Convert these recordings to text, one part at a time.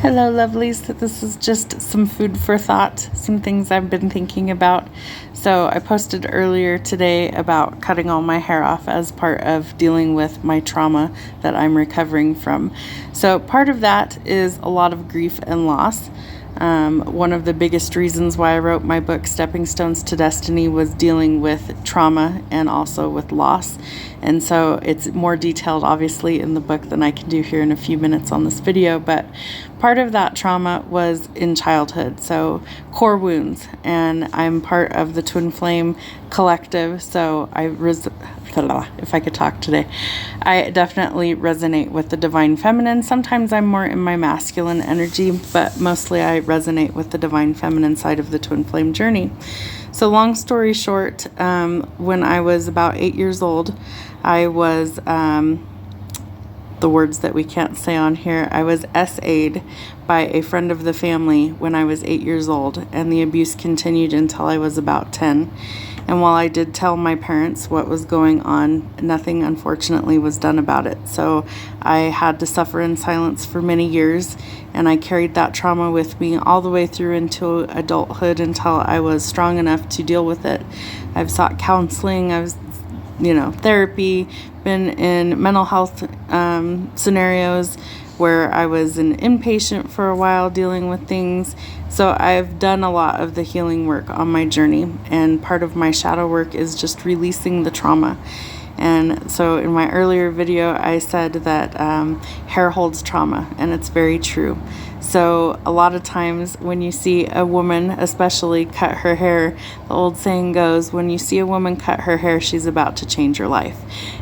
Hello lovelies, this is just some food for thought, some things I've been thinking about. So I posted earlier today about cutting all my hair off as part of dealing with my trauma that I'm recovering from. So part of that is a lot of grief and loss. One of the biggest reasons why I wrote my book, Stepping Stones to Destiny, was dealing with trauma and also with loss. And so it's more detailed, obviously, in the book than I can do here in a few minutes on this video. But part of that trauma was in childhood, so core wounds. And I'm part of the Twin Flame Collective, so if I could talk today, I definitely resonate with the Divine Feminine. Sometimes I'm more in my masculine energy, but mostly I resonate with the Divine Feminine side of the Twin Flame journey. So long story short, when I was about 8 years old, I was, the words that we can't say on here, I was SA'd by a friend of the family when I was 8 years old, and the abuse continued until I was about 10. And while I did tell my parents what was going on, nothing unfortunately was done about it. So I had to suffer in silence for many years, and I carried that trauma with me all the way through into adulthood until I was strong enough to deal with it. I've sought counseling, therapy, been in mental health scenarios where I was an inpatient for a while dealing with things. So I've done a lot of the healing work on my journey, and part of my shadow work is just releasing the trauma. And so in my earlier video, I said that hair holds trauma, and it's very true. So a lot of times when you see a woman, especially, cut her hair, the old saying goes, when you see a woman cut her hair, she's about to change her life.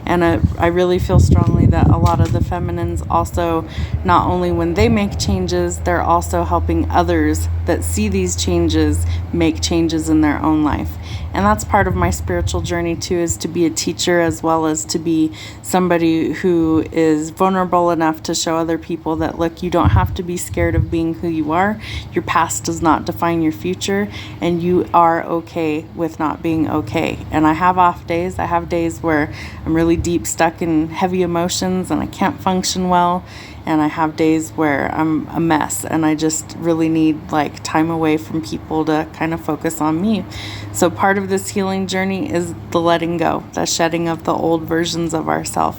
And I really feel strongly that a lot of the feminines also, not only when they make changes, they're also helping others that see these changes make changes in their own life. And that's part of my spiritual journey too, is to be a teacher as well as to be somebody who is vulnerable enough to show other people that, look, you don't have to be scared of being who you are. Your past does not define your future, and you are okay with not being okay. And I have off days. I have days where I'm really deep stuck in heavy emotions and I can't function well. And I have days where I'm a mess and I just really need time away from people to kind of focus on me. So part of this healing journey is the letting go, the shedding of the old versions of ourselves.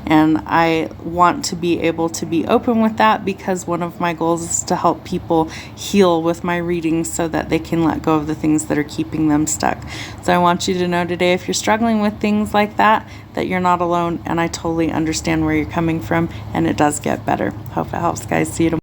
And I want to be able to be open with that, because one of my goals is to help people heal with my readings so that they can let go of the things that are keeping them stuck. So I want you to know today, if you're struggling with things like that you're not alone, and I totally understand where you're coming from, and it does get better. Hope it helps, guys. See you tomorrow.